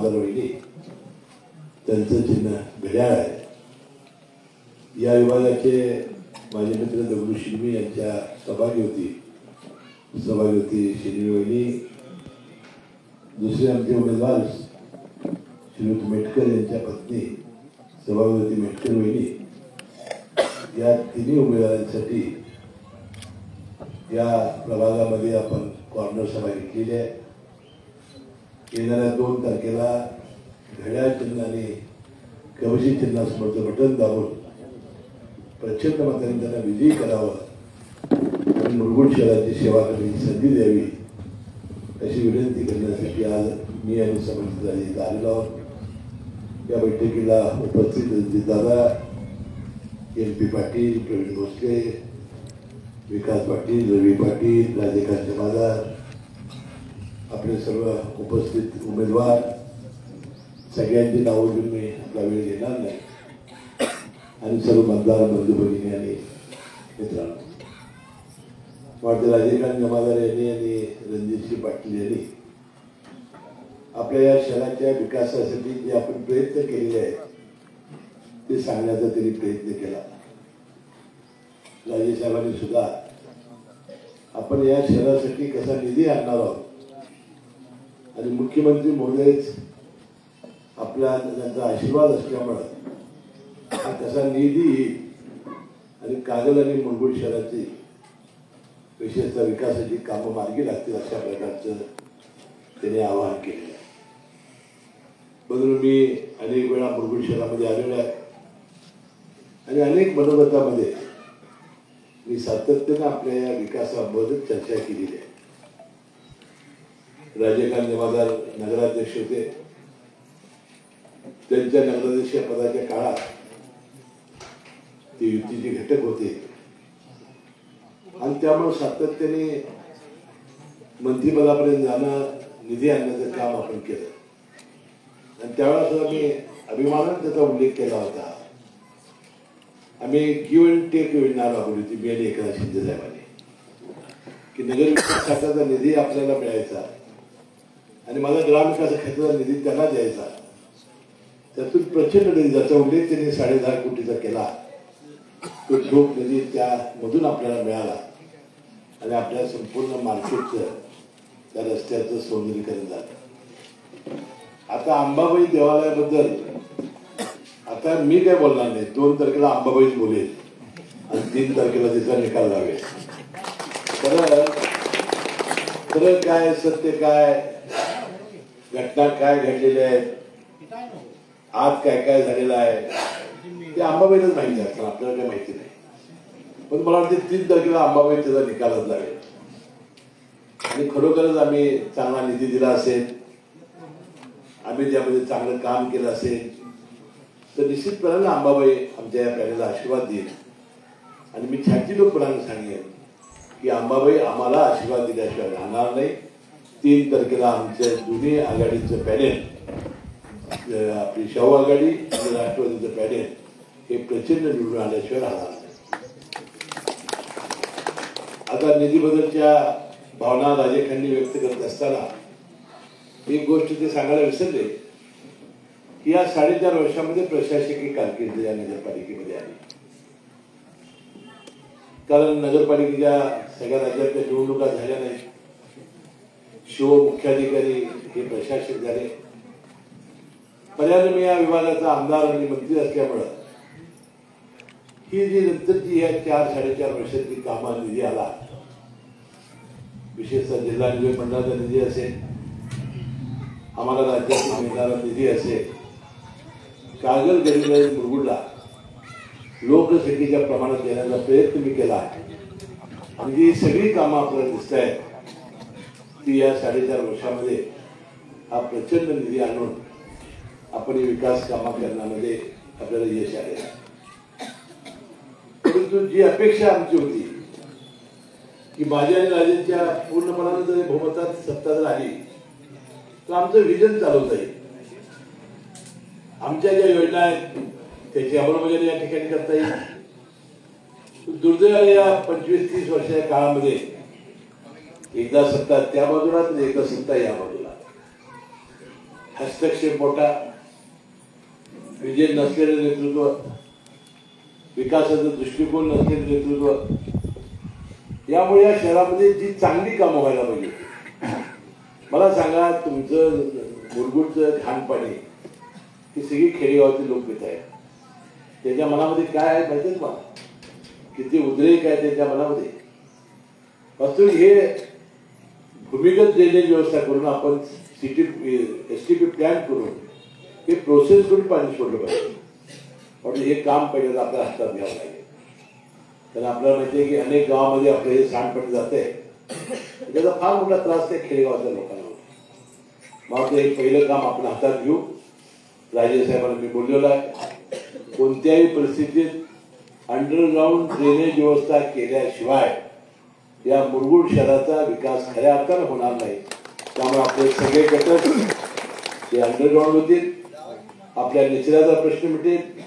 रोहिणी त्यांचं चिन्ह घड्याळ आहे. या विभागाचे माझे मित्र दगडू शिंदे यांच्या सभागृती शिंदे वहिनी, दुसरे आमचे उमेदवार श्रीयुत मेटकर यांच्या पत्नी सभागृती मेटकर वहिनी, या तिन्ही उमेदवारांसाठी या प्रभागामध्ये आपण कॉर्नर सभा घेतलेली आहे. येणाऱ्या 2 तारखेला घड्याळ चिन्ह आणि कवची चिन्हासमोरचं बटन दाबून प्रचंड मतांनी त्यांना विजयी करावं आणि मुरगुड शहराची सेवा करण्याची संधी द्यावी अशी विनंती करण्यासाठी आज मी आणि समर्थन आलेलो आहोत. या बैठकीला उपस्थित रणजितदादा, MP पाटील, प्रवीण भोसले, विकास पाटील, रवी पाटील, राजेकांत जमादार, आपले सर्व उपस्थित उमेदवार, सगळ्यांची नावं घेऊन मी आपला वेळ घेणार नाही आणि सर्व मतदार बंधू भगिनी आणि मित्रांनो, वाटते राजेकांत जमादार यांनी आणि रणजितसिंह पाटील यांनी आपल्या या शहराच्या विकासासाठी जे आपण प्रयत्न केलेले आहेत ते सांगण्याचा त्यांनी प्रयत्न केला. राजेसाहेबांनी सुद्धा आपण या शहरासाठी कसा निधी आणणार आहोत आणि मुख्यमंत्री महोदयच आपला त्यांचा आशीर्वाद असल्यामुळे हा कसा निधी येईल आणि कागल आणि मुरगुड शहराची विशेषतः विकासाची कामं मार्गी लागतील अशा प्रकारचं त्याने आवाहन केलेलं आहे. म्हणून मी अनेक वेळा मुरगुड शहरामध्ये आलेलो आहे आणि अनेक मनोगतामध्ये मी सातत्यानं आपल्या या विकासाबाबत चर्चा केलेली आहे. राजेकांत जमादार नगराध्यक्ष होते. त्यांच्या नगराध्यक्ष पदाच्या काळात ते युतीचे घटक होते आणि त्यामुळे सातत्याने मंत्रिपदापर्यंत जाणं, निधी आणण्याचं काम आपण केलं आणि त्यावेळेला सुद्धा मी अभिमानाने त्याचा उल्लेख केला होता. आम्ही गिव्ह अँड टेक योजना राबवली होती मी आणि एकनाथ शिंदे साहेबांनी की नगर विकास खात्याचा निधी आपल्याला मिळायचा आणि माझा ग्रामविकास खात्याचा निधी त्यांना द्यायचा. त्यातून प्रचंड निधी, ज्याचा उल्लेख त्यांनी 10.5 कोटीचा केला, तो ठोक निधी त्यामधून आपल्याला मिळाला आणि आपल्या संपूर्ण मार्केटचं, त्या रस्त्याचं सौंदर्यीकरण झालं. आता अंबाबाई देवालयाबद्दल आता मी काय बोलणार नाही. 2 तारखेला अंबाबाईच बोलेल आणि 3 तारखेला तिचा निकाल लावेल. खरं काय, सत्य काय, घटना काय घडलेल्या आहेत, आज काय काय झालेलं आहे ते अंबाबाईलाच माहिती असतं, आपल्याला काही माहिती नाही. पण मला वाटते 3 तारखेला अंबाबाई त्याचा निकालच लावेल आणि खरोखरच आम्ही चांगला निधी दिला असेल, आम्ही त्यामध्ये चांगलं काम केलं असेल तर निश्चितपणाने अंबाबाई आमच्या या पॅनेलला आशीर्वाद देईल आणि मी छातीलोकपणाने सांगेन की अंबाबाई आम्हाला आशीर्वाद दिल्याशिवाय राहणार नाही. 3 तारखेला आमच्या दोन्ही आघाडीचं पॅनेल, आपली शाहू आघाडी आणि राष्ट्रवादीचं पॅनेल हे प्रचंड निवडून आल्याशिवाय राहणार नाही. आता निधीबद्दलच्या भावना राजेखांनी व्यक्त करत असताना एक गोष्ट ते सांगायला विसरले की या 4.5 वर्षामध्ये प्रशासकीय कारकीर्द या नगरपालिकेमध्ये आली. कारण नगरपालिकेच्या सगळ्या राज्यातल्या निवडणुका झाल्या नाही. मुख्याधिकारी हे प्रशासक झाले. पर्यायाने मी या विभागाचा आमदार आणि मंत्री असल्यामुळं ही जी नंतरची या 4-4.5 वर्षातली कामं निधी आला, विशेषतः जिल्हा नियोजन मंडळाचा निधी असेल, आम्हाला राज्यातील मिळणारा निधी असेल, कागल गडिंग्लज मुरगुडला लोकसंख्येच्या प्रमाणात देण्याचा प्रयत्न मी केला आणि जी सगळी कामं आपल्याला दिसत आहेत ती या 4.5 वर्षामध्ये हा प्रचंड निधी आणून आपण विकास कामं करण्यामध्ये आपल्याला यश आले. परंतु जी अपेक्षा आमची होती की माझ्या आणि राजेंच्या पूर्णपणाने जर बहुमतात सत्ता जर आली तर आमचं विजन चालवता येईल. आमच्या ज्या योजना आहेत त्याची अंमलबजावणी या ठिकाणी करता येईल. दुर्दैवाने या 25-30 वर्षाच्या काळामध्ये एकदा सत्ता त्या बाजूला तर एकदा सत्ता या बाजूला हस्तक्षेप मोठा, विजय नसलेलं नेतृत्व, विकासाचा दृष्टिकोन नसलेलं नेतृत्व, यामुळे या शहरामध्ये जी चांगली कामं व्हायला पाहिजे. मला सांगा, तुमचं मुलगुडचं खानपाणी ही सगळी खेडेगावातील लोक पित आहेत. त्याच्या मनामध्ये काय आहे माहिती आहे मला? किती उद्रेक आहे त्याच्या मनामध्ये. वास्तविक हे भूमिगत ड्रेनेज व्यवस्था करून आपण सिटी STP प्लॅन करून हे प्रोसेस करून पाणी सोडलं पाहिजे. पण हे काम पहिल्यांदा आपल्या हातात घ्यावं लागेल. कारण आपल्याला माहिती आहे की अनेक गावामध्ये आपलं हे सांडपाणी जाते, त्याचा फार मोठा त्रास त्या खेडेगावातल्या लोकांना होतो. मग हे पहिलं काम आपण हातात घेऊ. राजेसाहेबांना मी बोललेलो आहे, कोणत्याही परिस्थितीत अंडरग्राऊंड ड्रेनेज व्यवस्था केल्याशिवाय या मुरगुड शहराचा विकास खऱ्या अर्थानं होणार नाही. त्यामुळे आपले सगळे गटर ते अंडरग्राऊंड होतील, आपल्या निचऱ्याचा प्रश्न मिटेल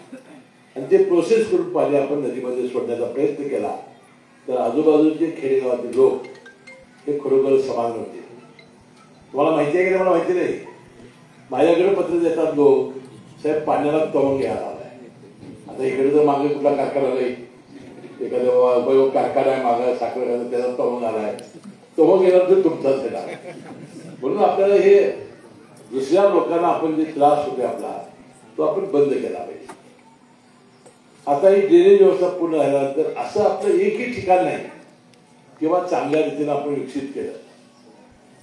आणि ते प्रोसेस करून पाणी आपण नदीमध्ये सोडण्याचा प्रयत्न केला तर आजूबाजूचे खेडेगावातील लोक हे खरोखर समान होते. तुम्हाला माहिती आहे की मला माहिती नाही, माझ्याकडे पत्र देतात लोक, साहेब पाण्याला तवंग घ्यायला आलाय. आता इकडे जर मागे कुठला कारखाना नाही, एखादा कारखाना आहे मागं साखर त्याचा तवंग आलाय, तवंग येणार तर तुमचाच येणार. म्हणून आपल्याला हे दुसऱ्या लोकांना आपण जे त्रास होते आपला तो आपण बंद केला पाहिजे. आता ही ड्रेनेज व्यवस्था पूर्ण झाल्यानंतर असं आपलं एकही ठिकाण नाही किंवा चांगल्या रीतीने आपण विकसित केलं.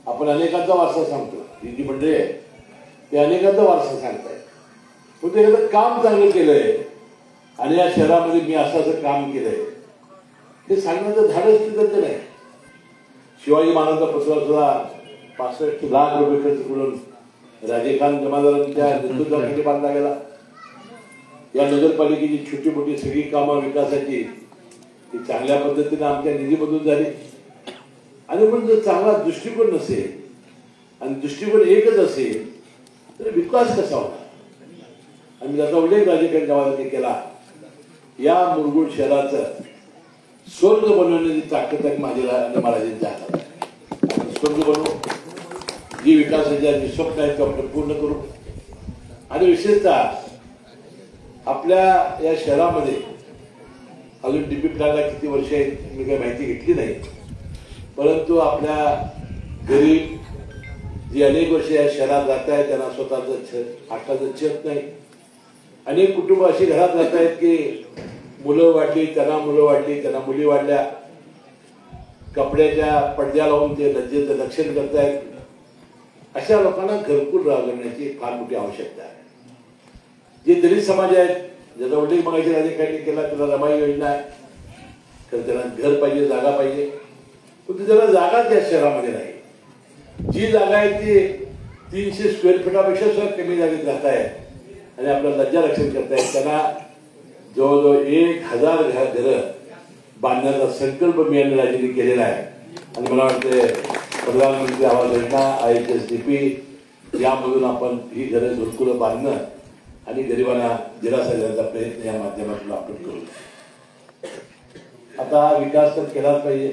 आपण अनेकांचा वारसा सांगतो, ही जी मंडळी आहे ते अनेकांचा वारसा सांगतायत, पण ते एखादं काम चांगलं केलंय आणि या शहरामध्ये मी असं काम केलंय हे सांगण्याचं धाडस तिथं नाही. शिवाजी महाराजांचा पुतळा सुद्धा 65 लाख रुपये खर्च करून राजेखान जमादारांच्या नेतृत्वाखाली बांधला गेला. या नगरपालिकेची छोटी मोठी सगळी कामं विकासाची ती चांगल्या पद्धतीने आमच्या निधीमधून झाली. आणि पण जर चांगला दृष्टिकोन नसेल आणि दृष्टिकोन एकच असेल तर विकास कसा होणार? आणि त्याचा उल्लेख राजेखान जमादारांनी केला. या मुरगुड शहराचं स्वर्ग बनवण्याची ताकद आहे माझ्या आणि महाराजांच्या हातात. स्वर्ग बनवू, जी विकासाच्या जी स्वप्न आहेत आपण पूर्ण करू. आणि विशेषतः आपल्या या शहरामध्ये अजून DP प्लॅनला किती वर्ष आहेत मी काही माहिती घेतली नाही, परंतु आपल्या गरीब जी अनेक वर्ष या शहरात राहत आहेत त्यांना स्वतःचं हाताचं छत नाही. अनेक कुटुंब अशी घरात राहत आहेत की मुलं वाढली त्यांना मुलं वाढली, त्यांना मुली वाढल्या, कपड्याच्या पडद्या लावून ते लज्जेचं रक्षण करतायत. अशा लोकांना घरकुल राबवण्याची फार मोठी आवश्यकता आहे. जे दलित समाज आहेत ज्याचा उल्लेख मगाशी राजेखानी केला त्याला रमाई योजना आहे, तर त्यांना घर पाहिजे, जागा पाहिजे, पण त्याला जागाच या शहरामध्ये नाही. जी जागा आहे ती 300 स्क्वेअर फीटापेक्षा सुद्धा कमी जागेत राहत आहे आणि आपलं लज्जा रक्षण करतायत. त्यांना जवळजवळ 1000 घरं बांधण्याचा संकल्प मी आणि राज्याने केलेला आहे. आणि मला वाटतं प्रधानमंत्री आवास योजना IHSDP यामधून आपण ही घरं घरकुलं बांधणं आणि गरिबांना दिलासा देण्याचा प्रयत्न या माध्यमातून आपण करू. आता विकास तर केलाच पाहिजे,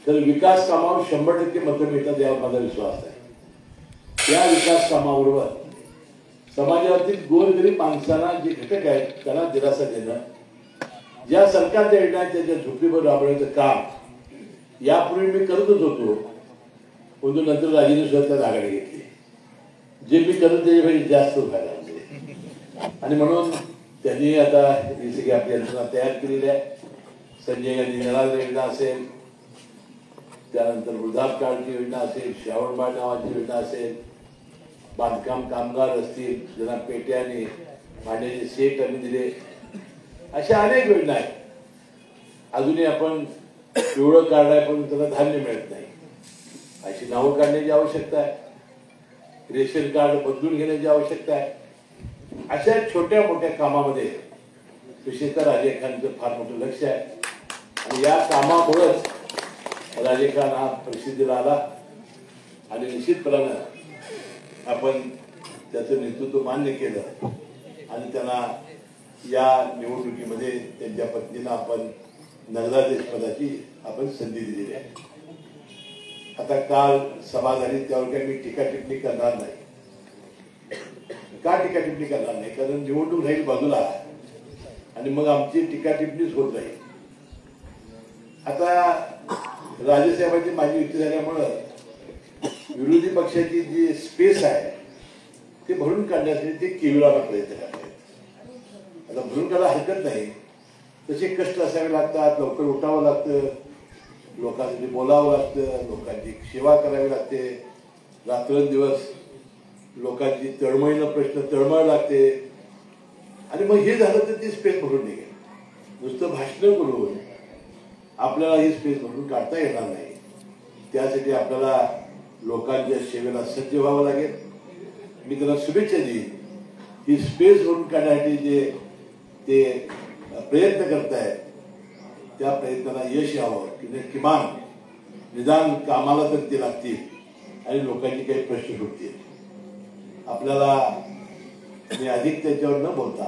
तर विकास कामावर 100% मतं मिळतात यावर माझा विश्वास आहे. या विकास कामाबरोबर समाजातील गोरगरीब माणसांना जे घटक आहेत त्यांना दिलासा देणं, ज्या सरकारच्या योजना आहेत त्याच्या झोपडीवर राबवण्याचं काम यापूर्वी मी करतच होतो, परंतु नंतर राजेने सुद्धा आघाडी घेतली. जे मी करत त्याच्यापेक्षा जास्त व्हायला लागले आणि म्हणून त्यांनी आता ही सगळी आपली यंत्रणा तयार केलेली आहे. संजय गांधी निराधार योजना असेल, त्यानंतर वृद्धापकाळची योजना असेल, श्रावणबाळ नावाची योजना असेल, बांधकाम कामगार असतील ज्यांना पेट्या आणि भांड्याचे सेट आम्ही दिले, अशा अनेक योजना आहेत. अजूनही आपण पिवळं कार्ड आहे पण त्याला धान्य मिळत नाही, अशी नावं काढण्याची आवश्यकता आहे. रेशन कार्ड बदलून घेण्याची आवश्यकता आहे. अशा छोट्या मोठ्या कामामध्ये विशेषतः राजेखानचं फार मोठं लक्ष आहे आणि या कामामुळेच राजेखान हा प्रसिद्धीला आला आणि निश्चितपणानं आपण त्याचं नेतृत्व मान्य केलं आणि त्यांना या निवडणुकीमध्ये त्यांच्या पत्नीला आपण नगराध्यक्षपदाची आपण संधी दिलेली आहे. आता काल सभा झाली त्यावर काही मी टीका टिप्पणी करणार नाही, का टीका टिप्पणी करणार नाही, कारण निवडणूक राहील बाजूला आणि मग आमची टीका टिप्पणीच होत राहील. आता राजेसाहेबांची माझी युती झाल्यामुळं विरोधी पक्षाची जी स्पेस आहे ते भरून काढण्यासाठी ते केविळाला प्रयत्न करतात. आता भरून काढायला हरकत नाही, तसे कष्ट असावे लागतात, लवकर उठावं लागतं, लोकांसाठी बोलावं लागतं, लोकांची सेवा करावी लागते, रात्रंदिवस लोकांची तळमळीनं प्रश्न तळमळ लागते. आणि मग हे झालं तर ती स्पेस भरून निघेल. नुसतं भाषण करून आपल्याला ही स्पेस भरून काढता येणार नाही. त्यासाठी आपल्याला लोकांच्या सेवेला सज्ज व्हावं लागेल. मी त्यांना शुभेच्छा देईन. ही स्पेस भरून काढण्यासाठी जे ते प्रयत्न करतायत त्या प्रयत्नाला यश यावं, की किमान निदान कामाला तर ते लागतील आणि लोकांचे काही प्रश्न सुटतील. आपल्याला मी अधिक त्याच्यावर न बोलता,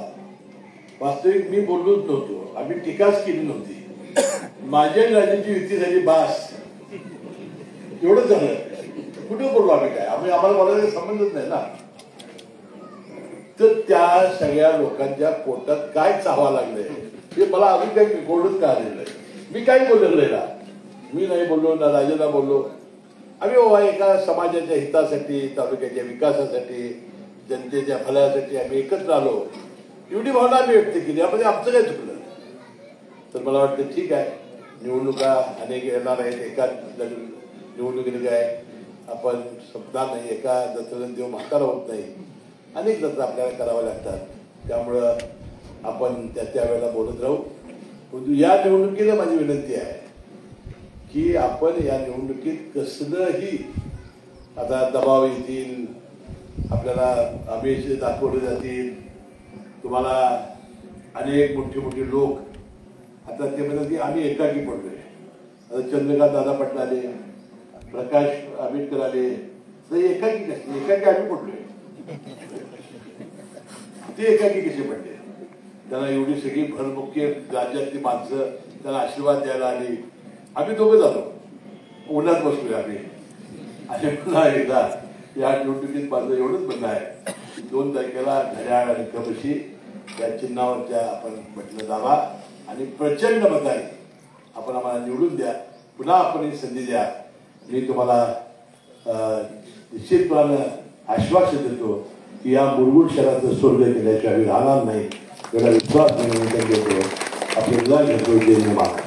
वास्तविक मी बोललोच नव्हतो, आम्ही टीकाच केली नव्हती. माझ्या राजाची युती झाली बास, एवढंच झालं. कुठे बोललो आम्ही काय, आम्हाला बोलायला संबंधच नाही ना. तर त्या सगळ्या लोकांच्या पोटात काय चावा लागलंय हे मला अजून काही रेकॉर्डच का आलेलं आहे. मी काय बोललेलं आहे ना, मी नाही बोललो ना, राजाला बोललो. आम्ही बाबा एका समाजाच्या हितासाठी, तालुक्याच्या विकासासाठी, जनतेच्या भल्यासाठी आम्ही एकत्र आलो, एवढी भावना आम्ही व्यक्त केली. यामध्ये आमचं काय चुकलं. तर मला वाटतं ठीक आहे, निवडणुका अनेक येणार आहेत. एका निवडणुकीने काय आपण संपणार नाही, एका जत्रेला देव म्हातारा होत नाही, अनेक जत्रा आपल्याला कराव्या लागतात. त्यामुळं आपण त्या वेळेला बोलत राहू. परंतु या निवडणुकीला माझी विनंती आहे की आपण या निवडणुकीत कसलंही आता दबाव येतील, आपल्याला आमिष दाखवले जातील. तुम्हाला अनेक मोठे लोक आता ते म्हणतात की आम्ही एकाकी पडलोय. आता चंद्रकांत दादा पाटील आले, प्रकाश आंबेडकर आले, तर एकाकी कसे, एकाकी आम्ही पडलोय. ते एकाकी कसे पडले. त्यांना एवढी सगळी भरमुख्य राज्यातली माणसं त्यांना आशीर्वाद द्यायला आली. आम्ही दोघं झालो, उन्हात बसलोय आम्ही. आणि पुन्हा एकदा या निवडणुकीत माझं एवढंच म्हणणं आहे, 2 तारखेला घड्याळ आणि कबशी या चिन्हावरच्या आपण म्हटलं दाबा आणि प्रचंड मताने आपण आम्हाला निवडून द्या. पुन्हा आपण ही संधी द्या. मी तुम्हाला निश्चितपणानं आश्वासन देतो की या मुरगुड शहराचं स्वर्ग केल्याशिवाय राहणार नाही, एवढा विश्वास देतो. आपले घेतो.